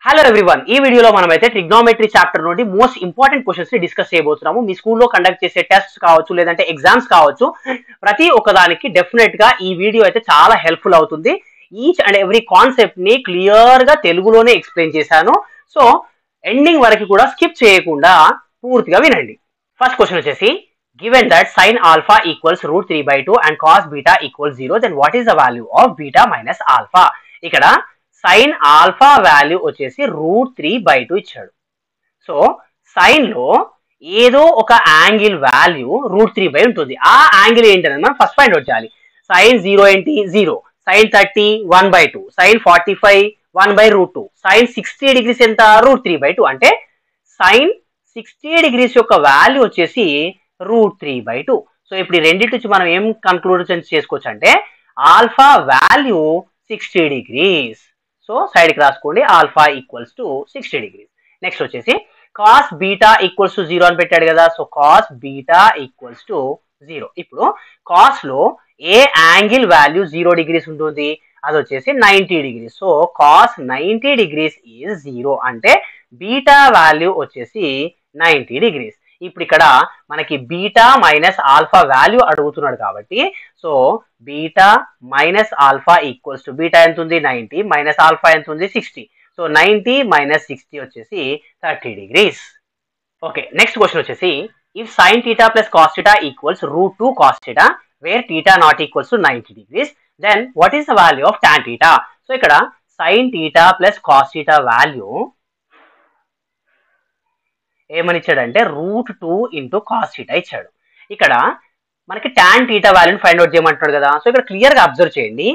Hello everyone, ఈ వీడియోలో మనమైతే ట్రిగ్నోమెట్రీ చాప్టర్ నుండి మోస్ట్ ఇంపార్టెంట్ క్వశ్చన్స్ ని డిస్కస్ చేయబోతున్నాము. మీ స్కూల్లో కండక్ట్ చేసే టెస్ట్స్ కావచ్చు, లేదంటే ఎగ్జామ్స్ కావచ్చు, ప్రతి ఒక్కదానికి డెఫినెట్ గా ఈ వీడియో అయితే చాలా హెల్ప్ఫుల్ అవుతుంది. ఈచ్ అండ్ ఎవ్రీ కాన్సెప్ట్ ని క్లియర్ గా తెలుగులోనే ఎక్స్ప్లెయిన్ చేశాను. సో ఎండింగ్ వరకు కూడా స్కిప్ చేయకుండా పూర్తిగా వినండి. ఫస్ట్ క్వశ్చన్ వచ్చేసి, given that sin alpha equals √3/2 and cos beta equals 0, then what is the value of beta minus alpha? ఇక్కడ సైన్ ఆల్ఫా వాల్యూ వచ్చేసి √3/2 ఇచ్చాడు. సో సైన్ లో ఏదో ఒక యాంగిల్ వాల్యూ √3 ఉంటుంది. ఆ యాంగిల్ ఏంటనేది మనం ఫస్ట్ ఫైండ్ అవుట్ చేయాలి. సైన్ 0 ఏంటి? 0. సైన్ 30 1/2. సైన్ 45 1/√2. సైన్ 60 డిగ్రీస్ ఎంత? √3/2. అంటే సైన్ 60 డిగ్రీస్ యొక్క వాల్యూ వచ్చేసి √3/2. సో ఇప్పుడు ఈ రెండింటి నుంచి మనం ఏం కన్క్లూజన్ చేసుకోవచ్చు అంటే alpha value 60 degrees. So side కి రాసుకోండి, alpha equals to 60 degrees. Next వచ్చేసి కాస్ బీటా ఈక్వల్స్ టు 0 అని పెట్టాడు కదా. So cos beta equals to 0. ఇప్పుడు కాస్ లో ఏ యాంగిల్ వాల్యూ 0 డిగ్రీస్ ఉంటుంది? అది వచ్చేసి 90 degrees. So cos 90 degrees is 0. అంటే బీటా వాల్యూ వచ్చేసి 90 డిగ్రీస్. ఇప్పుడు ఇక్కడ మనకి బీటా మైనస్ ఆల్ఫా వాల్యూ అడుగుతున్నాడు కాబట్టి so beta minus alpha equals to beta ఎంత ఉంది? 90 మైనస్ ఆల్ఫా ఎంత ఉంది? 60. సో 90 మైనస్ 60 వచ్చేసి 30 డిగ్రీస్. ఓకే, నెక్స్ట్ క్వశ్చన్ వచ్చేసి, if sine theta plus cos theta equals √2 cos theta where theta not equals to 90 degrees, then what is the value of tan theta? So ఇక్కడ sine theta plus cos theta value ఏమని ఇచ్చాడంటే √2 into cos theta ఇచ్చాడు. ఇక్కడ మనకి tan theta వాల్యూని find out చేయమంటున్నాడు కదా. So ఇక్కడ క్లియర్ గా అబ్జర్వ్ చేయండి,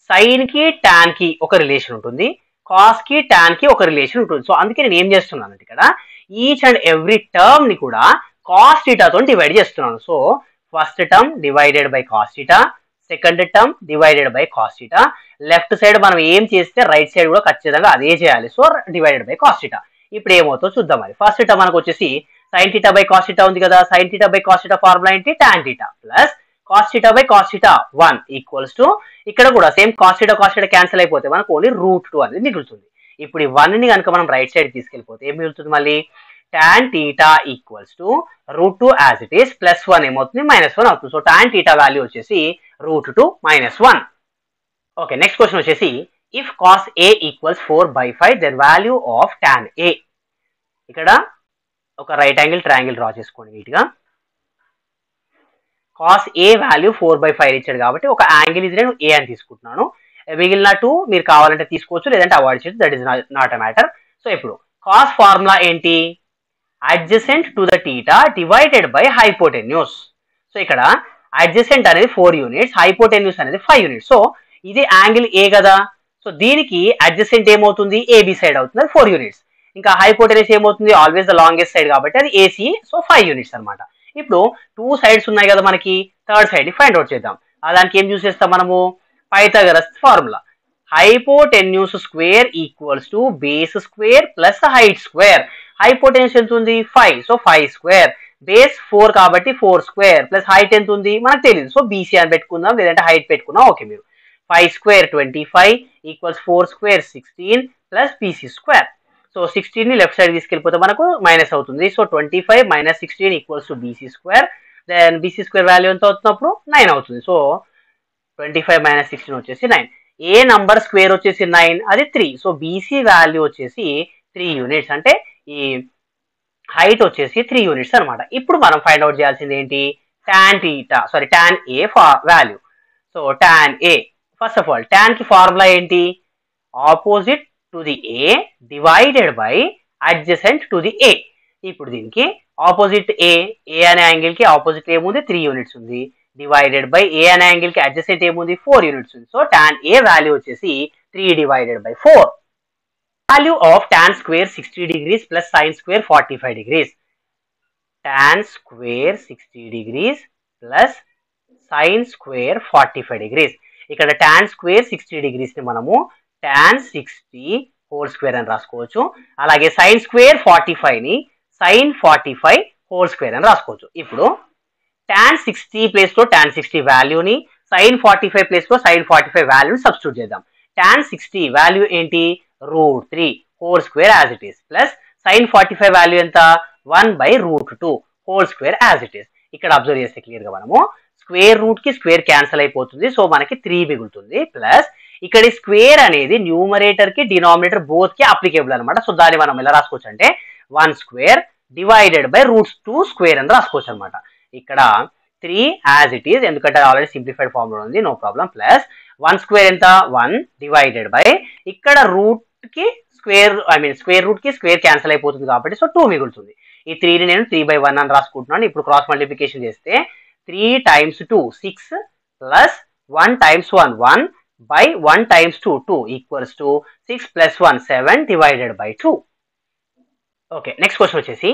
సైన్ కి టాన్ కి ఒక రిలేషన్ ఉంటుంది, కాస్ కి టాన్ కి ఒక రిలేషన్ ఉంటుంది. సో అందుకే నేను ఏం చేస్తున్నాను అంటే ఇక్కడ ఈచ్ అండ్ ఎవ్రీ టర్మ్ ని కూడా కాస్ థీటాతో డివైడ్ చేస్తున్నాను. So first term divided by cos theta, second term divided by cos theta. Left side మనం ఏం చేస్తే రైట్ సైడ్ కూడా ఖచ్చితంగా అదే చేయాలి. So divided by cos theta. ఇప్పుడు ఏమవుతుందో చూద్దాం. మరి ఫస్ట్ టర్మ్ మనకు వచ్చేసి sine theta by cos theta ఉంది కదా. Sine theta by cos theta formula ఏంటి? Tan theta plus cos theta by cos theta 1 equals to ఇక్కడ కూడా సేమ్ కాస్ థీటా క్యాన్సిల్ అయిపోతే మనకు ఓన్లీ √2 అనేది మిగులుతుంది. ఇప్పుడు ఈ 1 ని కనుక మనం రైట్ సైడ్ తీసుకెళ్ళిపోతే ఏం మిగులుతుంది? మళ్ళీ tan theta equals to √2 as it is plus 1 ఏమవుతుంది? -1 అవుతుంది. సో టాన్ థీటా వాల్యూ వచ్చేసి √2 -1. ఓకే, నెక్స్ట్ క్వశ్చన్ వచ్చేసి, if cos A equals 4/5 then value of tan A. ఇక్కడ ఒక రైట్ యాంగిల్ ట్రయాంగిల్ డ్రా చేసుకోండి నీట్ గా. cos A వాల్యూ 4/5 ఇచ్చాడు కాబట్టి ఒక యాంగిల్ ఇది నేను A అని తీసుకుంటున్నాను. మిగిలిన 2 మీరు కావాలంటే తీసుకోవచ్చు, లేదంటే అవాయిడ్ చేయొచ్చు. That is not a matter. So ఇప్పుడు cos ఫార్ములా ఏంటి? Adjacent to the theta divided by hypotenuse. So ఇక్కడ అడ్జసెంట్ అనేది 4 యూనిట్స్, హైపోటెన్యూస్ అనేది 5 యూనిట్స్. సో ఇది యాంగిల్ A కదా. సో దీనికి అడ్జసెంట్ ఏమవుతుంది? AB సైడ్ అవుతుంది, అది 4 యూనిట్స్. ఇంకా హైపోటెన్యూస్ ఏమవుతుంది? ఆల్వేస్ ద లాంగెస్ట్ సైడ్ కాబట్టి అది AC. సో 5 యూనిట్స్ అనమాట. ఇప్పుడు 2 సైడ్స్ ఉన్నాయి కదా మనకి, థర్డ్ సైడ్ ని ఫైండ్ అవుట్ చేద్దాం. దానికి ఏం యూస్ చేస్తాం మనము? Pythagoras formula. Hypotenuse square equals to base square plus height square. Hypotenuse ఎంత ఉంది? 5. So 5 square. బేస్ 4 కాబట్టి 4 స్క్వేర్ ప్లస్ హైట్ ఎంత ఉంది మనకు తెలియదు. సో BC అని పెట్టుకుందాం, లేదంటే హైట్ పెట్టుకుందాం. ఓకే, మీరు 5 square 25 equals 4 square 16 plus BC square. So 16 ని లెఫ్ట్ సైడ్ తీసుకెళ్ళిపోతే మనకు మైనస్ అవుతుంది. So 25 - 16 equals to BC square. Then BC square value ఎంత అవుతున్నప్పుడు 9 అవుతుంది. సో 25 - 16 వచ్చేసి 9. ఏ నంబర్ స్క్వేర్ వచ్చేసి 9, అది 3. సో BC వాల్యూ వచ్చేసి 3 యూనిట్స్. అంటే ఈ హైట్ వచ్చేసి 3 యూనిట్స్ అనమాట. ఇప్పుడు మనం ఫైండ్ అవుట్ చేయాల్సింది ఏంటి? Tan A value. So tan A, first of all tan కి ఫార్ములా ఏంటి? Opposite to the A divided by adjacent to the A. ఇప్పుడు దీనికి ఆపోజిట్ A అనే యాంగిల్ కి ఆపోజిట్ ఏముంది? 3 యూనిట్స్ ఉంది. డివైడెడ్ బై A అనే యాంగిల్ కి అడ్జసెంట్ ఏముంది? 4 యూనిట్స్ ఉంది. సో టాన్ A వాల్యూ వచ్చేసి 3 divided by 4. Value of tan square 60 degrees plus sine square 45 degrees. Tan square 60 degrees plus sine square 45 degrees. ఇక్కడ tan square 60 degrees ని మనము tan 60 whole square అని రాసుకోవచ్చు. అలాగే సైన్ స్క్వేర్ 45 ని sign 45 whole square అని రాసుకోవచ్చు. ఇప్పుడు టాన్ 60 ప్లేస్ లో టాన్ 60 వాల్యూని, సైన్ 45 ప్లేస్ లో సైన్ 45 వాల్యూని సబ్స్టిట్యూట్ చేద్దాం. టాన్ 60 వాల్యూ ఏంటి? √3 whole square as it is plus sin 45 value ఎంత 1/√2 whole square as it is. ఇక్కడ అబ్జర్వ్ చేస్తే క్లియర్ గా మనము స్క్వేర్ రూట్ కి స్క్వేర్ క్యాన్సిల్ అయిపోతుంది, సో మనకి 3 మిగులుతుంది. ప్లస్ ఇక్కడ స్క్వేర్ అనేది న్యూమరేటర్ కి డినామినేటర్ బోత్ కి అప్లికేబుల్ అనమాట. సో దాన్ని మనం ఎలా రాసుకోవచ్చు అంటే 1 స్క్వేర్ డివైడెడ్ బై √2 స్క్వేర్ అని రాసుకోవచ్చు అనమాట. ఇక్కడ 3 యాజ్ ఇట్ ఈస్, ఎందుకంటే ఆల్రెడీ సింప్లిఫైడ్ ఫార్మ్ లో ఉంది, నో ప్రాబ్లం. ప్లస్ 1 స్క్వేర్ ఎంత 1 డివైడెడ్ బై ఇక్కడ రూట్ కి స్క్వేర్ స్క్వేర్ రూట్ కి స్క్వేర్ క్యాన్సిల్ అయిపోతుంది కాబట్టి సో 2 మిగులుతుంది. ఈ 3ని నేను 3/1 అని రాసుకుంటున్నాను. ఇప్పుడు క్రాస్ మల్టిప్లికేషన్ చేస్తే 3 times 2 6 plus 1 times 1 1 by 1 times 2 2 equals to 6 plus 1 7 divided by 2. Okay, next question వచ్చేసి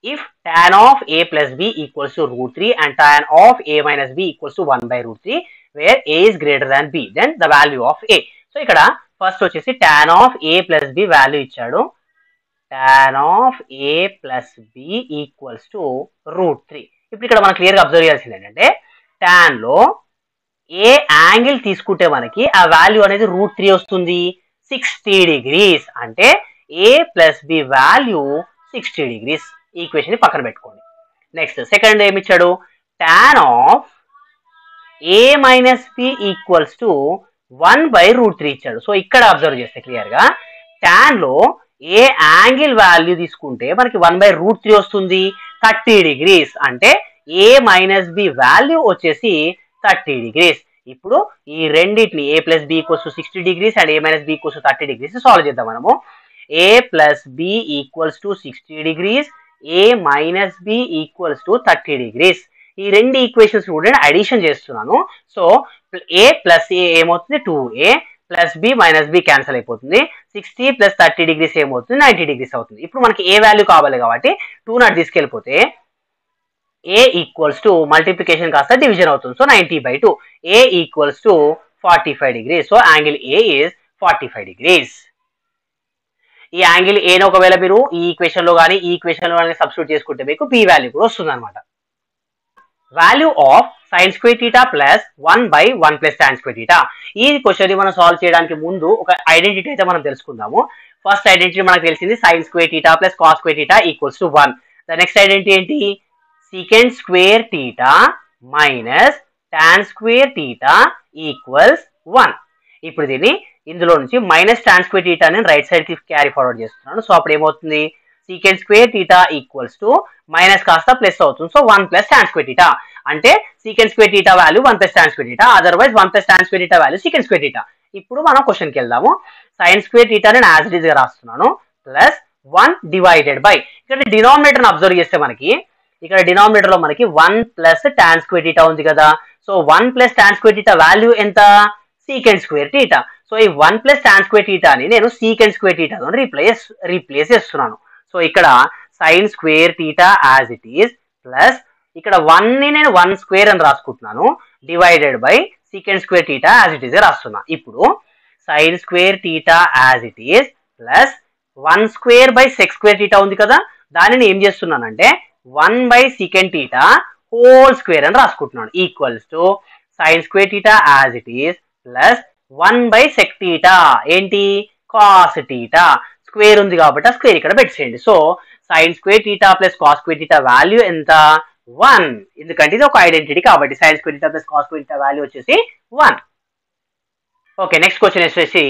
if tan of a plus b equals to √3 and tan of a minus b equals to 1/√3 where a is greater than b, then the value of a. So ఇక్కడ first వచ్చేసి tan of a plus b value ఇచ్చాడు. tan of a plus b equals to √3. ఇప్పుడు ఇక్కడ మనం clear గా observe చేయాల్సింది ఏంటంటే tan లో ఏ యాంగిల్ తీసుకుంటే మనకి ఆ వాల్యూ అనేది √3 వస్తుంది 60 డిగ్రీస్, అంటే a plus b value 60 degrees. Equation పక్కన పెట్టుకోండి. నెక్స్ట్ సెకండ్ ఏమి ఇచ్చాడు tan of a minus b equals to 1/√3 ఇచ్చాడు. సో ఇక్కడ అబ్జర్వ్ చేస్తే క్లియర్ గా tan లో ఏ యాంగిల్ వాల్యూ తీసుకుంటే మనకి 1/√3 వస్తుంది 30 డిగ్రీస్, అంటే a మైనస్ b వాల్యూ వచ్చేసి 30 డిగ్రీస్. ఇప్పుడు ఈ రెండింటిని a plus b equals to 60 degrees and a minus b equals to 30 degrees solve చేద్దాం మనము. a plus b equals to 60 degrees, a minus b equals to 30 degrees. ఈ రెండు equations కూడా addition చేస్తున్నాను. సో a ప్లస్ a ఏమవుతుంది 2a plus b minus b cancel అయిపోతుంది. 60 plus 30 degrees ఏమవుతుంది 90 degrees అవుతుంది. ఇప్పుడు మనకి ఏ వాల్యూ కావాలి కాబట్టి 2 నాట్ తీసుకెళ్ళిపోతే a ఈక్వల్స్ టు మల్టిప్లికేషన్ కాస్త డివిజన్ అవుతుంది. So 90/2 a equals to 45 degrees. So angle a is 45 degrees. ఈ యాంగిల్ a ను ఒకవేళ మీరు ఈ ఈక్వేషన్ లో కానీ ఈ ఈక్వేషన్ లో కానీ సబ్స్టిట్యూట్ చేసుకుంటే మీకు b వాల్యూ కూడా వస్తుంది అనమాట. Value of sin square theta plus 1/1 plus tan square theta. ఈ క్వశ్చన్ ని మనం సాల్వ్ చేయడానికి ముందు ఒక ఐడెంటిటీ అయితే మనం తెలుసుకుందాము. ఫస్ట్ ఐడెంటిటీ మనకు తెలిసింది sin square theta plus cos square theta equals to 1. The next identity ఏంటి secant square theta minus tan square theta equals 1. ఇప్పుడు దీన్ని ఇందులో నుంచి మైనస్ tan square theta ని రైట్ సైడ్ కి క్యారీ ఫార్వర్డ్ చేస్తున్నాను. సో అప్పుడు ఏమవుతుంది secant square theta equals to minus కాస్త ప్లస్ అవుతుంది. So 1 plus tan square theta, అంటే secant square theta value 1 plus tan square theta, otherwise 1 plus tan square theta value secant square theta. ఇప్పుడు మనం question కి వెళ్దాము. sin square theta ని as it is గా రాస్తున్నాను ప్లస్ 1 డివైడెడ్ బై ఇక్కడ denominator ని అబ్జర్వ్ చేస్తే మనకి ఇక్కడ డినామినేటర్ లో మనకి 1 ప్లస్ tan square theta ఉంది కదా. So 1 plus tan square theta వాల్యూ ఎంత secant square theta. సో ఈ 1 ప్లస్ tan square theta ని నేను secant square theta తో రీప్లేస్ చేస్తున్నాను. సో ఇక్కడ sin square theta as it is plus ఇక్కడ 1 ని నేను 1 స్క్వేర్ అని రాసుకుంటున్నాను divided by secant square theta as it is రాస్తున్నా. ఇప్పుడు sin square theta as it is plus 1 square by sec square theta ఉంది కదా, దానిని ఏం చేస్తున్నానంటే 1/secant theta హోల్ స్క్వేర్ అని రాసుకుంటున్నాను equals to sin square theta as it is plus 1/sec theta ఏంటి cos theta. స్క్వేర్ ఉంది కాబట్టి ఆ స్క్వేర్ ఇక్కడ పెట్టేయండి. So sin square theta plus cos square theta వాల్యూ ఎంత 1, ఎందుకంటే ఇది ఒక ఐడెంటిటీ కాబట్టి sin square theta plus cos square theta value వచ్చేసి 1. ఓకే, నెక్స్ట్ క్వశ్చన్ వచ్చేసి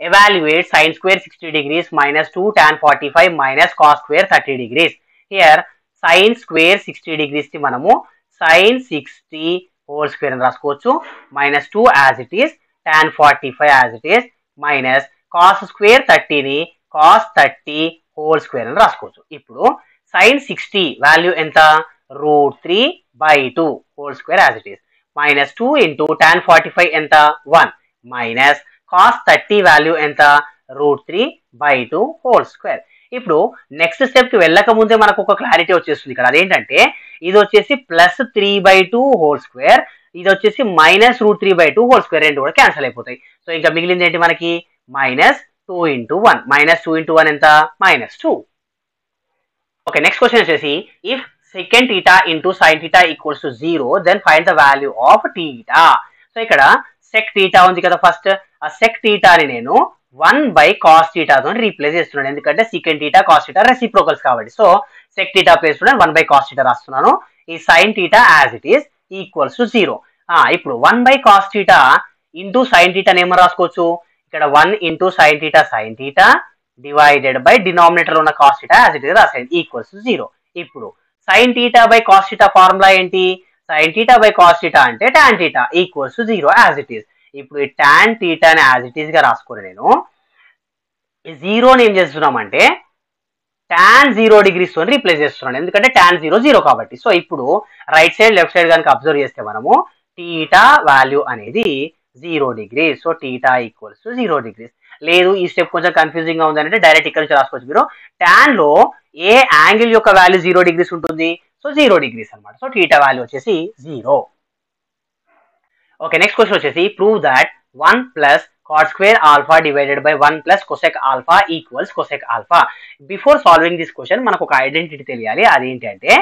evaluate sin square 60 degrees minus 2 tan 45 minus cos square 30 degrees. Here sin square 60 degrees ని మనము sin 60 whole square అని రాసుకోవచ్చు minus 2 as it is tan 45 as it is minus cos square 30 ని cos 30 whole square అని రాసుకోవచ్చు. ఇప్పుడు sin 60 value ఎంత √3/2 whole square as it is minus 2 into tan 45 ఎంత 1 minus cos 30 వాల్యూ ఎంత √3/2 హోల్ స్క్వేర్. ఇప్పుడు నెక్స్ట్ స్టెప్ కి వెళ్ళక ముందే మనకు ఒక క్లారిటీ వచ్చేస్తుంది ఇక్కడ. అదేంటంటే ఇది వచ్చేసి ప్లస్ 3/2 హోల్ స్క్వేర్, ఇది వచ్చేసి మైనస్ √3/2 హోల్ స్క్వేర్, రెండు కూడా క్యాన్సిల్ అయిపోతాయి. సో ఇంకా మిగిలింది ఏంటి మనకి మైనస్ 2 into 1. మైనస్ 2 into 1 ఎంత -2. ఓకే, నెక్స్ట్ క్వశ్చన్ వచ్చేసి if secant theta into sin theta equals to 0 then find the value of theta. So ఇక్కడ sec theta ఉంది కదా, ఫస్ట్ ఆ sec theta ని నేను 1 బై కాస్ థీటాతో రీప్లేస్ చేస్తున్నాను, ఎందుకంటే secant theta cos theta reciprocals కాబట్టి. So sec theta place 1 by cos theta రాస్తున్నాను. ఈ sine theta as it is equals to 0. ఇప్పుడు 1 by cos theta into sine థీటాని ఏమని రాసుకోవచ్చు, ఇక్కడ 1 into sine theta sine theta divided by denominator ఉన్న cos theta as it is రాసేది equals to 0. ఇప్పుడు sine theta by cos theta formula ఏంటి, sine theta by cos theta అంటే tan theta equals to 0 as it is. ఇప్పుడు ఈ tan థీటాని as it is గా రాసుకుని నేను ఈ 0ని ఏం చేస్తున్నామంటే టాన్ 0 డిగ్రీస్ తో రీప్లేస్ చేస్తున్నాను, ఎందుకంటే టాన్ 0 కాబట్టి. సో ఇప్పుడు రైట్ సైడ్ లెఫ్ట్ సైడ్ కనుక అబ్జర్వ్ చేస్తే మనము థీటా వాల్యూ అనేది 0 degrees. So theta equals to 0 degrees. లేదు ఈ స్టెప్ కొంచెం కన్ఫ్యూజింగ్ గా ఉందంటే డైరెక్ట్ ఇక్కడ నుంచి రాసుకోవచ్చు మీరు. టాన్ లో ఏ యాంగిల్ యొక్క వాల్యూ 0 డిగ్రీస్ ఉంటుంది, సో 0 డిగ్రీస్ అనమాట. సో థీటా వాల్యూ వచ్చేసి 0. ఓకే, నెక్స్ట్ క్వశ్చన్ వచ్చేసి prove that 1 plus cot square alpha divided by 1 plus cosec alpha equals cosec alpha. Before solving this question మనకు ఒక ఐడెంటిటీ తెలియాలి, అదేంటంటే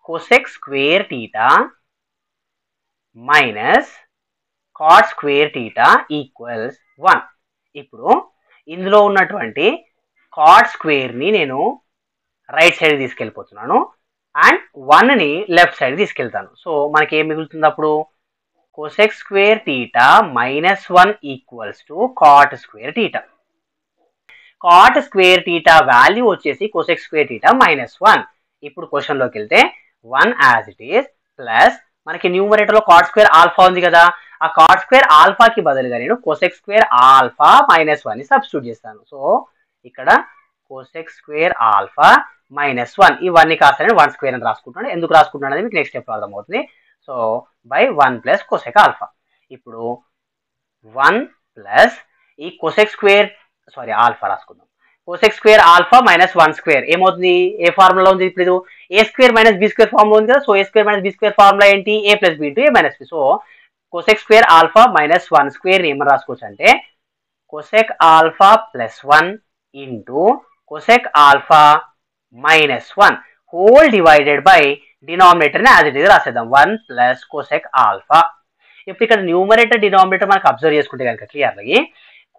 cosec square theta minus cot square theta equals 1. ఇప్పుడు ఇందులో ఉన్నటువంటి cot square ని నేను రైట్ సైడ్ తీసుకెళ్ళిపోతున్నాను అండ్ 1 ని లెఫ్ట్ సైడ్ తీసుకెళ్తాను. సో మనకి ఏం మిగులుతుంది అప్పుడు, cosec square theta minus 1 equals to cot square theta. Cot square theta value వచ్చేసి cosec square theta minus 1. ఇప్పుడు క్వశ్చన్ లోకి వెళ్తే 1 as it is ప్లస్ మనకి న్యూమరేటర్ లో cot square alpha ఉంది కదా, ఆ cot square alpha కి బదులుగా నేను cosec square alpha minus 1 ని సబ్స్టిట్యూట్ చేస్తాను. సో ఇక్కడ cosec square alpha minus 1, ఈ 1 ని కాస్త 1 స్క్వేర్ అని రాసుకుంటున్నాను. ఎందుకు రాసుకుంటున్నాను అనేది మీకు నెక్స్ట్ స్టెప్ లో అర్థమవుతుంది. So by 1 plus cosec alpha. ఇప్పుడు 1 ప్లస్ ఈ cosec స్క్వేర్ ఆల్ఫా రాసుకుందాం. cosec square alpha minus 1 square ఏమవుతుంది, ఏ ఫార్ములా ఉంది ఇప్పుడు, A square minus B square formula ఉంది కదా. సో A square minus B square formula ఏంటి, A plus B into A minus B. So cosec square alpha minus 1 square ఏమని రాసుకోవచ్చు అంటే cosec ఆల్ఫా plus 1 into cosec alpha minus 1 whole divided by denominator ని as it is రాసేద్దాం 1 plus cosec alpha. ఇప్పుడు ఇక్కడ numerator denominator మనకు observe చేసుకుంటే కనుక క్లియర్లీ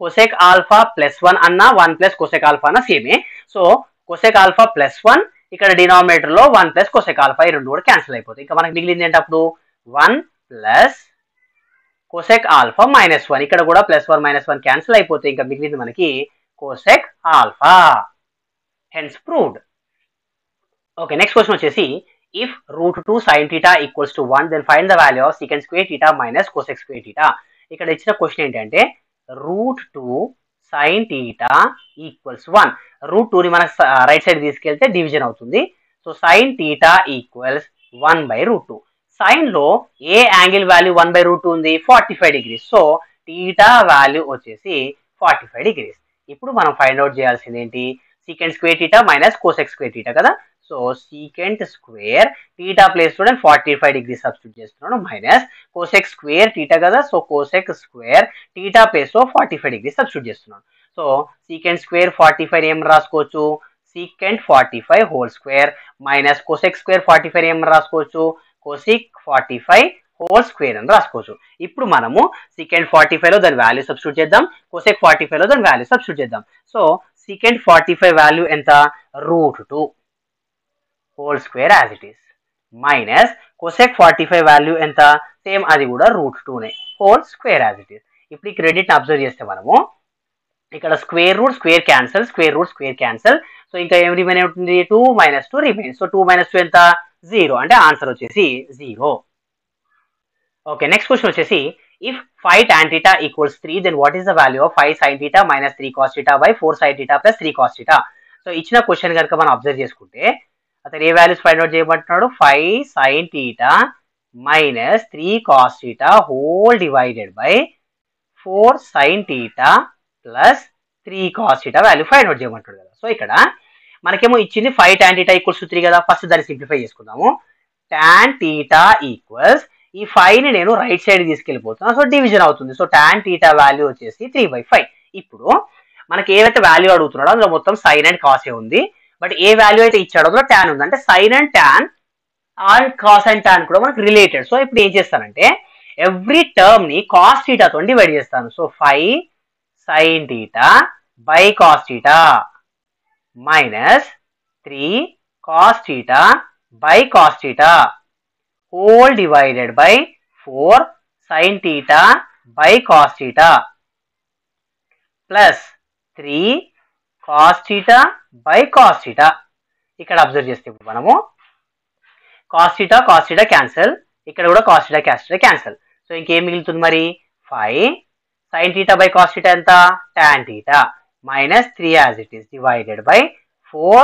cosec ఆల్ఫా ప్లస్ 1 అన్న 1 ప్లస్ cosec ఆల్ఫా అన్న సేమే. సో cosec ఆల్ఫా ప్లస్ 1 ఇక్కడ డినామినేటర్ లో 1 ప్లస్ cosec ఆల్ఫా, ఈ రెండు కూడా క్యాన్సిల్ అయిపోతాయి. ఇంకా మనకి మిగిలింది ఏంటి అప్పుడు 1 ప్లస్ cosec ఆల్ఫా మైనస్ 1, ఇక్కడ కూడా ప్లస్ 1 మైనస్ 1 క్యాన్సిల్ అయిపోతాయి. ఇంకా మిగిలింది మనకి cosec alpha. Hence proved. Okay, next question వచ్చేసి if root 2 sin theta equals to 1 then find the value of secant square theta minus cosec square theta. ఇక్కడ ఇచ్చిన question ఏంటంటే root 2 sin theta equals 1. root 2 ని మనం right side తీసుకెళ్తే division అవుతుంది. So sin theta equals 1 by root 2. sin లో ఏ angle value 1 by root 2 ఉంది, 45 degrees. So theta value వచ్చేసి 45 డిగ్రీస్. ఇప్పుడు మనం ఫైండ్ అవుట్ చేయాల్సింది ఏంటి, secant square theta minus cosec square theta కదా. So secant square theta place లో 45 డిగ్రీ సబ్స్టిట్యూట్ చేస్తున్నాను మైనస్ cosec స్క్వేర్ థీటా కదా. So cosec square theta place లో 45 డిగ్రీ సబ్స్టిట్యూట్ చేస్తున్నాను. సో secant స్క్వేర్ 45 ఏం రాసుకోవచ్చు, secant 45 whole square minus cosec square 45 ఏం రాసుకోవచ్చు, cosec 45 హోల్ స్క్వేర్ అని రాసుకోవచ్చు. ఇప్పుడు మనము secant 45 లో దాని వాల్యూ సబ్స్టిట్యూట్ చేద్దాం, cosec 45 లో దాని వాల్యూ సబ్స్టిట్యూట్ చేద్దాం. సో secant 45 వాల్యూ ఎంత, root 2 whole square as it is minus cosec 45 value ఎంత, సేమ్ అది కూడా root 2 whole square as it is. ఇప్పుడు ఈ క్రెడిట్ ని అబ్జర్వ్ చేస్తే మనము ఇక్కడ square root square cancel, square root square cancel. So ఇంకా ఏం రిమైన్ అవుతుంది, 2 మైనస్ 2 రిమైన్. సో 2 మైనస్ 2 ఎంత, 0, అంటే ఆన్సర్ వచ్చేసి 0. ఓకే, నెక్స్ట్ క్వశ్చన్ వచ్చేసి if 5 tan theta equals 3 then what is the value of 5 sin theta minus 3 cos theta by 4 sin theta plus 3 cos theta. So ఇచ్చిన question కనుక మనం observe చేసుకుంటే అతను ఏ values find out చేయమంటున్నాడు, 5 sin theta minus 3 cos theta whole divided by 4 sin theta plus 3 cos theta value find out చేయమంటాడు కదా. So ఇక్కడ మనకేమో ఇచ్చింది 5 tan theta equals to 3 కదా. ఫస్ట్ దాన్ని సింప్లిఫై చేసుకుందాము. tan theta ఈక్వల్స్ ఈ 5 ని నేను రైట్ సైడ్ తీసుకెళ్ళిపోతున్నాను. సో డివిజన్ అవుతుంది. సో tan theta వాల్యూ వచ్చేసి 3/5. ఇప్పుడు మనకి ఏవైతే వాల్యూ అడుగుతున్నాడో అందులో మొత్తం సైన్ అండ్ కాస్ ఉంది, బట్ ఏ వాల్యూ అయితే ఇచ్చాడో అందులో tan ఉంది. అంటే sine and tan and cos and tan కూడా మనకు రిలేటెడ్. సో ఇప్పుడు ఏం చేస్తానంటే ఎవ్రీ టర్మ్ ని కాస్ థీటా తో డివైడ్ చేస్తాను. So 5 sin theta by cos theta minus 3 cos theta by cos theta whole divided by 4 sin theta by cos theta plus 3 cos theta by cos theta. ఇక్కడ observe చేస్తే ఇప్పుడు మనము cos theta cancel, ఇక్కడ కూడా cos theta cancel. So ఇంకేం మిగులుతుంది మరి 5 sin theta by cos theta ఎంత tan theta minus 3 as it is divided by 4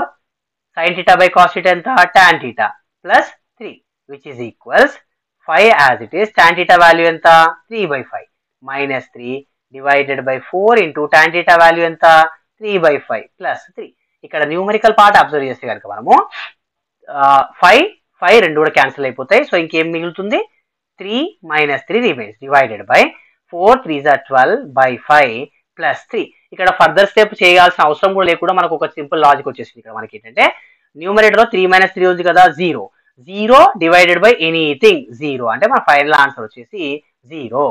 sin theta by cos theta ఎంత tan theta plus 3 which is equals 5 as it is tan theta value ఎంత 3 by 5 minus 3 divided by 4 into tan theta value ఎంత 3 by 5 plus 3. ఇక్కడ numerical part observe చేస్తే కనుక మనము 5 రెండు కూడా cancel అయిపోతాయి. సో ఇంకేం మిగులుతుంది 3 minus 3 remains divided by 4 3s are 12 by 5 plus 3. ఇక్కడ ఫర్దర్ స్టెప్ చేయాల్సిన అవసరం కూడా లేకుండా మనకు ఒక సింపుల్ లాజిక్ వచ్చేసింది. ఇక్కడ మనకి ఏంటంటే న్యూమరేటర్ లో 3 minus 3 ఉంది కదా 0 డివైడెడ్ బై ఎనీథింగ్ 0 అంటే మన ఫైనల్ ఆన్సర్ వచ్చేసి 0.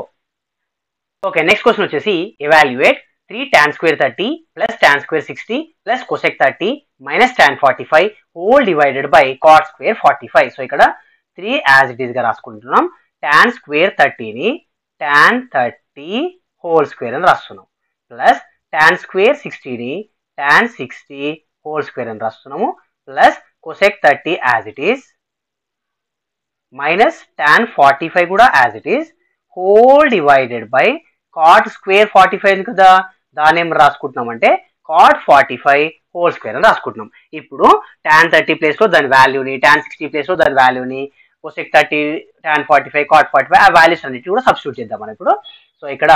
ఓకే, నెక్స్ట్ క్వశ్చన్ వచ్చేసి evaluate 3 tan square 30 plus tan square 60 plus cosec 30 minus tan 45 whole divided by cot square 45. So ఇక్కడ 3 as it is గా రాసుకుంటున్నాం. tan square 30 ని tan 30 whole square అని రాస్తున్నాం plus tan square 60 ని tan 60 whole square అని రాస్తున్నాము plus cosec 30 as it is minus tan 45 కూడా as it is whole divided by cot square 45 కదా, దాన్ని ఏం రాసుకుంటున్నాం అంటే cot 45 హోల్ స్క్వేర్ అని రాసుకుంటున్నాం. ఇప్పుడు tan 30 ప్లేస్ లో దాని వాల్యూని, tan 60 ప్లేస్ లో దాని వాల్యూని, cosec 30 tan 45 cot 45 ఆ వాల్యూస్ అన్నిటి కూడా సబ్స్టిట్యూట్ చేద్దాం మనం ఇప్పుడు. సో ఇక్కడ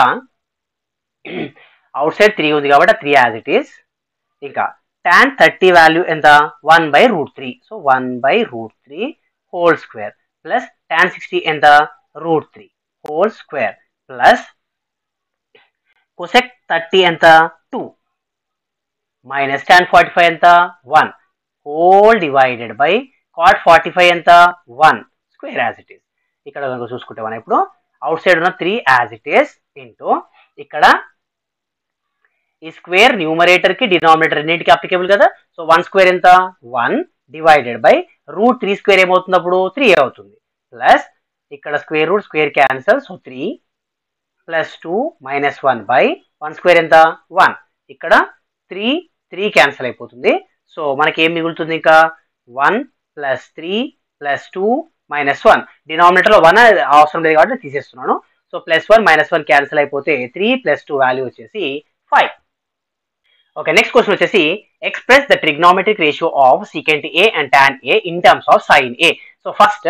అవుట్ సైడ్ 3 ఉంది కాబట్టి 3 యాజ్ ఇట్ ఈస్. ఇంకా tan 30 వాల్యూ ఎంత 1/√3. So 1/√3 whole square plus tan 60 ఎంత √3 హోల్ స్క్వేర్ ప్లస్ cosec 30 ఎంత 2 మైనస్ tan 45 ఎంత 1 హోల్ డివైడెడ్ బై cot 45 ఎంత 1 స్క్వేర్ యాజ్ ఇట్ ఈస్. ఇక్కడ కనుక చూసుకుంటే మనం ఇప్పుడు అవుట్ సైడ్ ఉన్న 3 యాజ్ ఇట్ ఈస్ ఇంటూ ఇక్కడ ఈ స్క్వేర్ న్యూమరేటర్ కి డినామినేటర్ రెండింటికి అప్లికేబుల్ కదా. సో 1 స్క్వేర్ ఎంత 1 డివైడెడ్ బై √3 స్క్వేర్ ఏమవుతుంది అప్పుడు 3 అవుతుంది ప్లస్ ఇక్కడ square root square cancel. So 3 plus 2 minus 1 by 1 square ఎంత 1. ఇక్కడ 3 క్యాన్సల్ అయిపోతుంది. సో మనకి ఏం మిగులుతుంది ఇంకా 1 ప్లస్ 3 ప్లస్ 2 మైనస్ 1. డినామినేటర్ లో 1 అవసరం లేదు కాబట్టి తీసేస్తున్నాను. సో ప్లస్ 1 మైనస్ 1 క్యాన్సల్ అయిపోతే 3 ప్లస్ 2 వాల్యూ వచ్చేసి 5. ఓకే, నెక్స్ట్ క్వశ్చన్ వచ్చేసి express the trigonometric ratio of secant A and tan A in terms of sine A. So first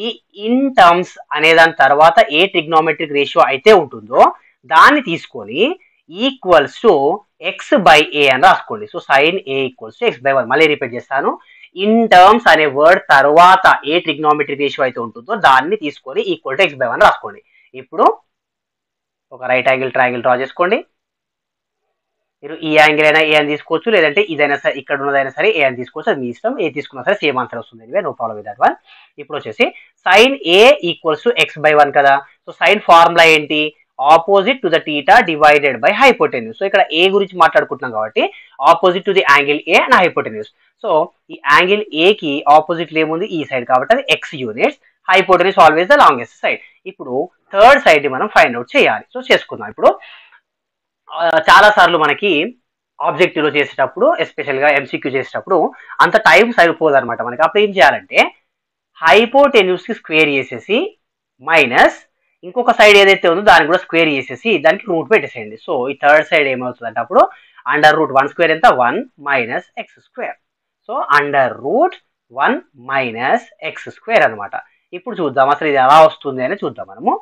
ఈ ఇన్ టర్మ్స్ అనే దాని తర్వాత ఏ ట్రిగ్నోమెట్రిక్ రేషియో అయితే ఉంటుందో దాన్ని తీసుకొని equals to x by A అని రాసుకోండి. So sine A equals to x/1. మళ్ళీ రిపీట్ చేస్తాను. ఇన్ టర్మ్స్ అనే వర్డ్ తర్వాత ఏ ట్రిగ్నోమెట్రిక్ రేషియో అయితే ఉంటుందో దాన్ని తీసుకొని ఈక్వల్ టు x/1 రాసుకోండి. ఇప్పుడు ఒక రైట్ యాంగిల్ ట్రయాంగిల్ డ్రా చేసుకోండి. మీరు ఈ యాంగిల్ అయినా ఏ అని తీసుకోవచ్చు, లేదంటే ఇదైనా సరే ఇక్కడ ఉన్నదైనా సరే ఏ అని తీసుకోవచ్చు, అది మీ ఇష్టం. ఏ తీసుకున్నా సరే సేమ్ ఆన్సర్ వస్తుంది. No problem with that one. ఇప్పుడు వచ్చేసి sine A equals to x/1 కదా. సో సైన్ ఫార్ములా ఏంటి opposite to the theta divided by hypotenuse. So ఇక్కడ ఏ గురించి మాట్లాడుకుంటున్నాం కాబట్టి opposite to the angle A and hypotenuse. So ఈ యాంగిల్ ఏ కి ఆపోజిట్ ఏముంది ఈ సైడ్ కాబట్టి అది x units, hypotenuse always the longest side. ఇప్పుడు థర్డ్ సైడ్ ని మనం ఫైండ్ అవుట్ చేయాలి. సో చేసుకుందాం. ఇప్పుడు చాలా సార్లు మనకి ఆబ్జెక్టివ్ లో చేసేటప్పుడు ఎస్పెషల్ గా ఎంసీక్యూ చేసేటప్పుడు అంత టైం సరిపోదు అనమాట మనకి. అప్పుడు ఏం చేయాలంటే హైపోటెన్యూస్ కి స్క్వేర్ చేసేసి మైనస్ ఇంకొక సైడ్ ఏదైతే ఉందో దానికి కూడా స్క్వేర్ చేసేసి దానికి రూట్ పెట్టేసేయండి. సో ఈ థర్డ్ సైడ్ ఏమవుతుంది అంటే అప్పుడు √1 స్క్వేర్ ఎంత 1 minus X square. So √1 minus X square అనమాట. ఇప్పుడు చూద్దాం అసలు ఇది ఎలా వస్తుంది అని చూద్దాం మనము.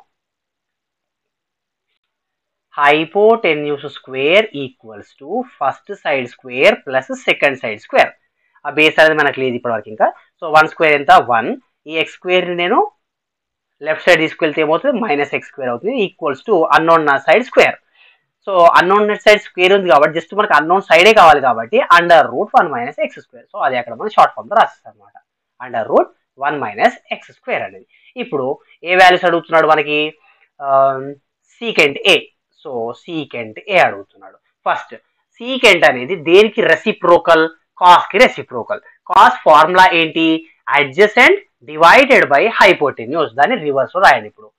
Hypotenuse square equals to first side square plus second side square. ఆ బేస్ అనేది మనకు లేదు ఇప్పటివరకు ఇంకా. సో 1 స్క్వేర్ ఎంత 1. ఈ ఎక్స్ స్క్వేర్ ని నేను లెఫ్ట్ సైడ్ తీసుకెళ్తే ఏమవుతుంది మైనస్ ఎక్స్ స్క్వేర్ అవుతుంది equals to unknown side square. So unknown side square ఉంది కాబట్టి జస్ట్ మనకు అన్నోన్ సైడే కావాలి కాబట్టి √1 మైనస్ ఎక్స్ స్క్వేర్. సో అది అక్కడ మనం షార్ట్ ఫామ్ లో రాసేస్తాం అనమాట √1 మైనస్ ఎక్స్ స్క్వేర్ అనేది. ఇప్పుడు ఏ వాల్యూస్ అడుగుతున్నాడు మనకి సీకెంట్ ఏ. సో సీకెంట్ ఏ అడుగుతున్నాడు. ఫస్ట్ సీకెంట్ అనేది దేనికి రెసిప్రోకల్? కాస్ కి రెసిప్రోకల్. కాస్ ఫార్ములా ఏంటి? Adjacent divided by hypotenuse. దాన్ని రివర్స్ లో రాయండి. ఇప్పుడు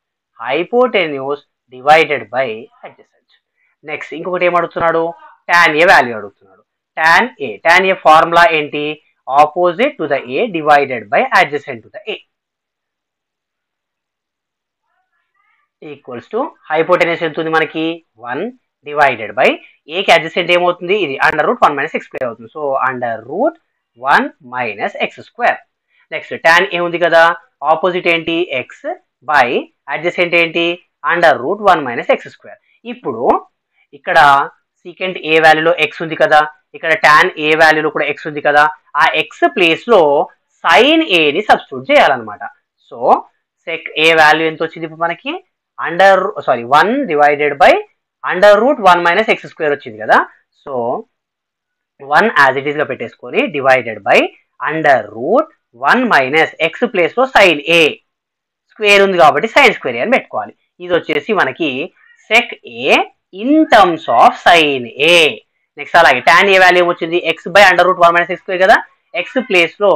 hypotenuse divided by adjacent. Next ఇంకొకటి ఏం అడుగుతున్నాడు? tan ఏ వాల్యూ అడుగుతున్నాడు. tan ఏ ఫార్ములా ఏంటి? Opposite to the A divided by adjacent to the A equals to hypotenuse ఎంత ఉంది మనకి? 1 డివైడెడ్ బై ఏకి అడ్జసెంట్ ఏమవుతుంది? ఇది √1 - x² అవుతుంది. So √1 - x². నెక్స్ట్ tan ఏ ఉంది కదా, ఆపోజిట్ ఏంటి? x బై అడ్జసెంట్ ఏంటి? √1 - x². ఇప్పుడు ఇక్కడ సీకెంట్ ఏ వాల్యూలో x ఉంది కదా, ఇక్కడ tan ఏ వాల్యూలో కూడా x ఉంది కదా, ఆ x ప్లేస్ లో sin a ని సబ్స్టిట్యూట్ చేయాలన్నమాట. సో సెక్ ఏ వాల్యూ ఎంత వచ్చింది ఇప్పుడు మనకి? 1 డివైడెడ్ బై √1 - x² వచ్చింది కదా. సో 1 యాజ్ ఇట్ ఈస్ గా పెట్టేసుకొని డివైడెడ్ బై √1 - x ప్లేస్ లో sin a స్క్వేర్ ఉంది కాబట్టి sin² అని పెట్టుకోవాలి. ఇది వచ్చేసి మనకి sec A in terms of sin a. Next అలాగే tan ఏ వాల్యూ వచ్చింది? x బై √1 - x² కదా, x ప్లేస్ లో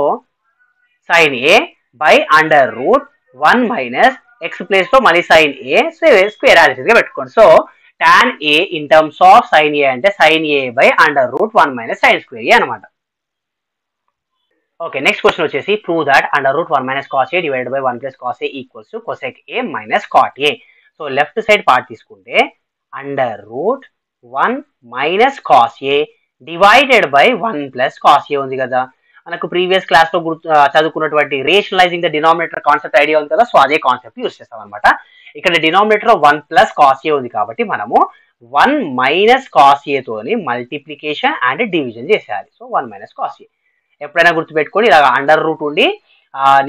sin a by √1 - x place లో మళ్ళీ sin a స్క్వేర్ యాజ్ గా పెట్టుకోండి. So tan a in terms of sin a అంటే sin a by √1 - sin² అనమాట. ఓకే, నెక్స్ట్ క్వశ్చన్ వచ్చేసి prove that √1 - cos a divided by 1 + cos a equals to cosec a - cot a. So left side part తీసుకుంటే √1 - cos a divided by 1 + cos a ఉంది కదా. మనకు previous class లో చదువుకున్నటువంటి rationalising the denominator concept idea ఉంది కదా. So అదే concept use చేస్తాం అనమాట. ఇక్కడ డినామినేటర్ 1 + cos a ఉంది కాబట్టి మనము 1 - cos a తోని మల్టిప్లికేషన్ అండ్ డివిజన్ చేసేయాలి. సో 1 - cos a ఎప్పుడైనా గుర్తుపెట్టుకోండి. ఇలా అండర్ రూట్ ఉండి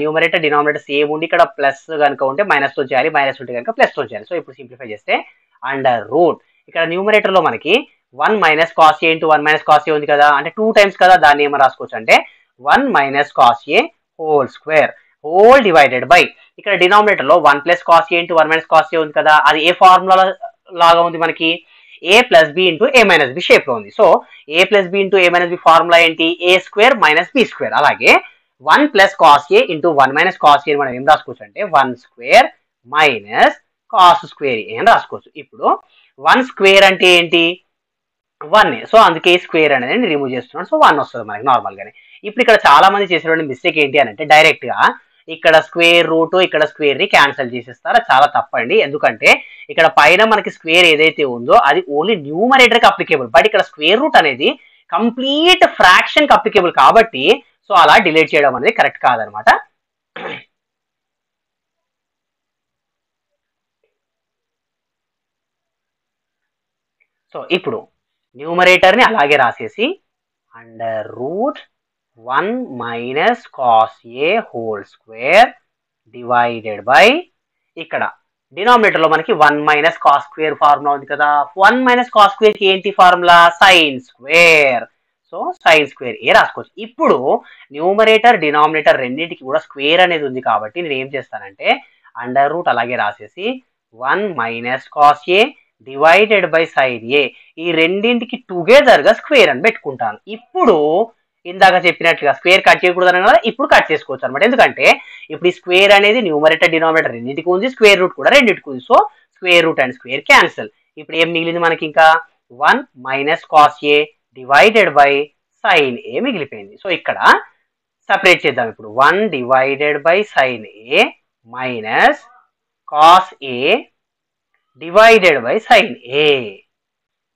న్యూమరేటర్ డినామినేటర్ సేమ్ ఉండి ఇక్కడ ప్లస్ కనుక ఉంటే మైనస్ తో చేయాలి, మైనస్ ఉంటే కనుక ప్లస్ తో చేయాలి. సో ఇప్పుడు సింప్లిఫై చేస్తే అండర్ రూట్ ఇక్కడ న్యూమరేటర్ లో మనకి 1 - cos a × 1 - cos a ఉంది కదా, అంటే 2 టైమ్స్ కదా, దాన్ని ఏమో రాసుకోవచ్చు అంటే 1 - cos a whole square whole divided by ఇక్కడ డినామినేటర్ లో 1 + cos a × 1 - cos a ఉంది కదా, అది ఏ ఫార్ములా లాగా ఉంది మనకి? a + b × a - b shape లో ఉంది. So a + b × a - b formula ఏంటి? a² - b². అలాగే 1 + cos a × 1 - cos a మనం ఏం రాసుకోవచ్చు అంటే 1² - cos² అని రాసుకోవచ్చు. ఇప్పుడు 1² అంటే ఏంటి? 1. సో అందుకే స్క్వేర్ అనేది రిమూవ్ చేస్తున్నాను. సో 1 వస్తుంది మనకి నార్మల్ గానే. ఇప్పుడు ఇక్కడ చాలా మంది చేసేటువంటి మిస్టేక్ ఏంటి అని అంటే డైరెక్ట్ గా ఇక్కడ స్క్వేర్ రూట్ ఇక్కడ స్క్వేర్ ని క్యాన్సిల్ చేసేస్తారు. చాలా తప్పండి. ఎందుకంటే ఇక్కడ పైన మనకి స్క్వేర్ ఏదైతే ఉందో అది ఓన్లీ న్యూమరేటర్ కి అప్లికేబుల్, బట్ ఇక్కడ స్క్వేర్ రూట్ అనేది కంప్లీట్ ఫ్రాక్షన్ కి అప్లికేబుల్ కాబట్టి సో అలా డిలీట్ చేయడం అనేది కరెక్ట్ కాదనమాట. సో ఇప్పుడు న్యూమరేటర్ ని అలాగే రాసేసి √1 - cos a whole square divided by ఇక్కడ డినామినేటర్ లో మనకి 1 - cos² ఫార్ములా ఉంది కదా. 1 - cos² కి ఏంటి ఫార్ములా? sin². సో sin² ఏ రాసుకోవచ్చు. ఇప్పుడు న్యూమరేటర్ డినామినేటర్ రెండింటికి కూడా స్క్వేర్ అనేది ఉంది కాబట్టి నేను ఏం చేస్తానంటే అండర్ రూట్ అలాగే రాసేసి 1 - cos a divided by sin a ఈ రెండింటికి టుగెదర్ గా స్క్వేర్ అని పెట్టుకుంటాను. ఇప్పుడు ఇందాక చెప్పినట్లుగా స్క్వేర్ కట్ చేయకూడదు అని కదా, ఇప్పుడు కట్ చేసుకోవచ్చు అనమాట. ఎందుకంటే ఇప్పుడు ఈ స్క్వేర్ అనేది న్యూమరేటర్ డినామినేటర్ రెండింటికి ఉంది, స్క్వేర్ రూట్ కూడా రెండింటికి ఉంది. So square root and square cancel. ఇప్పుడు ఏం మిగిలింది మనకి? ఇంకా 1 - cos a divided by sin a మిగిలిపోయింది. సో ఇక్కడ సపరేట్ చేద్దాం. ఇప్పుడు 1 divided by sin a minus cos a divided by sin a.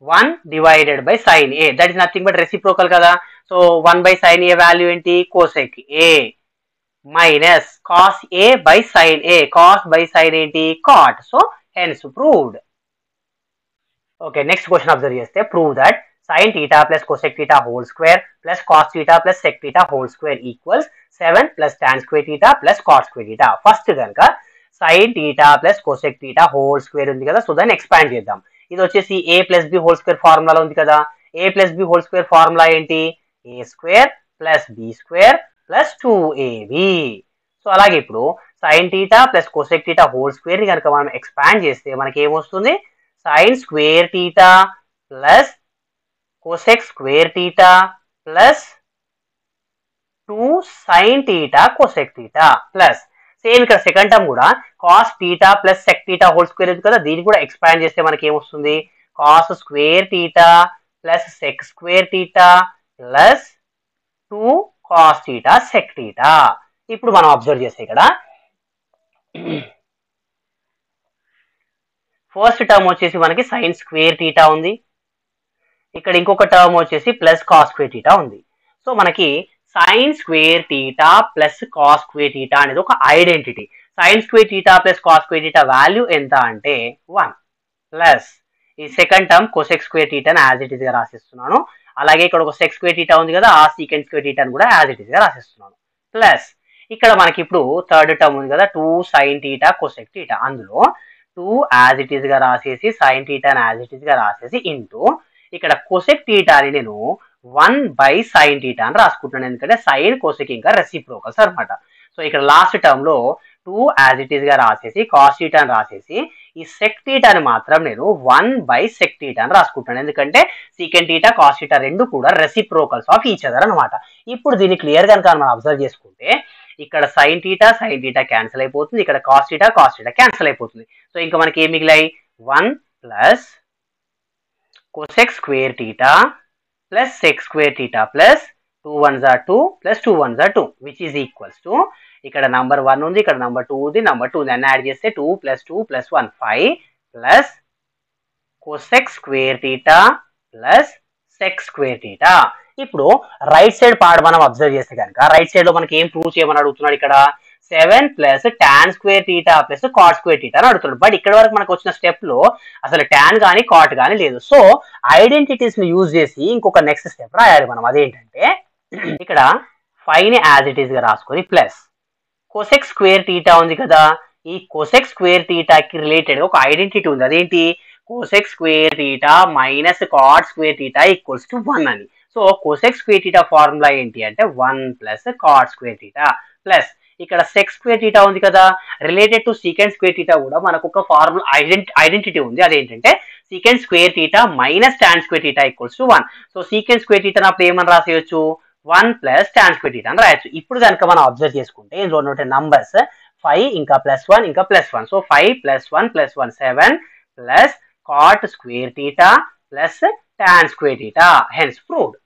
1 divided by sin a that is nothing but reciprocal కదా. సో 1/sin a వాల్యూ ఏంటి? cosec a minus cos a by sin a. cos by sin ఏంటి? cot. So hence proved. Okay, next question observe చేస్తే prove that sin theta plus cosec theta whole square plus cos theta plus sec theta whole square equals 7 plus tan square theta plus cot square theta. First కనుక sin theta plus cosec theta whole square ఉంది కదా, so దాన్ని expand చేద్దాం. ఇది వచ్చేసి a + b whole square formula ఉంది కదా. a + b whole square formula ఏంటి? a² + b² + 2ab. సో అలాగే ఇప్పుడు sin theta plus cosec theta whole square ని కనుక మనం ఎక్స్పాండ్ చేస్తే మనకి ఏమొస్తుంది? sin square theta plus cosec square theta plus 2 sin theta cosec theta plus same ఇక్కడ సెకండ్ టర్మ్ కూడా cos theta plus sec theta whole square ఉంది కదా, దీన్ని కూడా ఎక్స్పాండ్ చేస్తే మనకి ఏమొస్తుంది, cos square theta plus sec square theta plus 2 cos theta sec theta. ఇప్పుడు మనం అబ్జర్వ్ చేస్తే ఇక్కడ ఫస్ట్ టర్మ్ వచ్చేసి మనకి sin square theta ఉంది, ఇక్కడ ఇంకొక టర్మ్ వచ్చేసి ప్లస్ cos square theta ఉంది. సో మనకి sin square theta plus cos square theta అనేది ఒక identity. sin square theta plus cos square theta వాల్యూ ఎంత అంటే 1 ప్లస్ ఈ second term cosec square theta ని యాజ్ ఇట్ ఈస్ గా రాసిస్తున్నాను. అలాగే ఇక్కడ ఒక sec square theta ఉంది కదా, ఆ secant square theta ని కూడా యాజ్ ఇట్ ఈస్ గా రాసిస్తున్నాను. ప్లస్ ఇక్కడ మనకి ఇప్పుడు థర్డ్ టర్మ్ ఉంది కదా 2 sin theta cosec theta, అందులో 2 యాజ్ ఇట్ ఈస్ గా రాసేసి sin theta ని యాజ్ ఇట్ ఈస్ గా రాసేసి ఇంటూ ఇక్కడ cosec theta ని నేను 1 by sin theta అని రాసుకుంటున్నాను, ఎందుకంటే sin cosec ఇంకా రెసిప్రోకల్స్ అనమాట. సో ఇక్కడ లాస్ట్ టర్మ్ లో 2 యాజ్ ఇట్ ఈస్ గా రాసేసి cos theta అని రాసేసి ఈ sec theta ని మాత్రం నేను 1 by sec theta అని రాసుకుంటున్నాను, ఎందుకంటే secant theta cos theta రెండు కూడా రెసిప్రోకల్స్ ఆఫ్ ఈచ్ అదర్ అనమాట. ఇప్పుడు దీన్ని క్లియర్ గా మనం అబ్జర్వ్ చేసుకుంటే ఇక్కడ sin theta క్యాన్సిల్ అయిపోతుంది, ఇక్కడ cos theta క్యాన్సిల్ అయిపోతుంది. సో ఇంకా మనకి ఏం మిగిలాయి 1 plus cosec square theta plus sec square theta plus 2 1s are 2 plus 2 1s are 2 which is equals to ఇక్కడ నంబర్ 1 ఉంది, ఇక్కడ నంబర్ 2 ఉంది, నంబర్ 2 దాన్ని యాడ్ చేస్తే 2 plus 2 plus 1 5 plus cosec square theta plus sec square theta. ఇప్పుడు right side part మనం observe చేస్తే కనుక రైట్ సైడ్ లో మనకి ఏం ప్రూవ్ చేయమని అడుగుతున్నాడు, ఇక్కడ 7 plus tan square theta plus cot square theta అని అడుగుతున్నాడు. బట్ ఇక్కడ వరకు మనకు వచ్చిన స్టెప్ లో అసలు tan కానీ cot కానీ లేదు. సో ఐడెంటిటీస్ ని యూజ్ చేసి ఇంకొక నెక్స్ట్ స్టెప్ రాయాలి మనం. అదేంటంటే ఇక్కడ 5 ని యాజ్ ఇట్ ఈస్ గా రాసుకొని ప్లస్ cosec square theta ఉంది కదా, ఈ cosec square theta కి రిలేటెడ్ ఒక ఐడెంటిటీ ఉంది, అదేంటి cosec square theta minus cot square theta equals to 1 అని. So cosec square theta formula ఏంటి అంటే 1 plus cot square theta plus ఇక్కడ sec square theta ఉంది కదా, related to secant square theta కూడా మనకు ఒక ఫార్ములా ఐడెంటిటీ ఉంది, అదేంటంటే secant square theta minus tan square theta equals to 1. So secant square theta అప్పుడు ఏమని రాసేయచ్చు 1 ప్లస్ tan square theta అని రాయొచ్చు. ఇప్పుడు కనుక మనం అబ్జర్వ్ చేసుకుంటే ఇందులో ఉన్న నంబర్స్ 5 ఇంకా ప్లస్ 1 ఇంకా plus 1, so 5 plus 1 plus 1 7 plus cot square theta plus tan square theta, hence proved.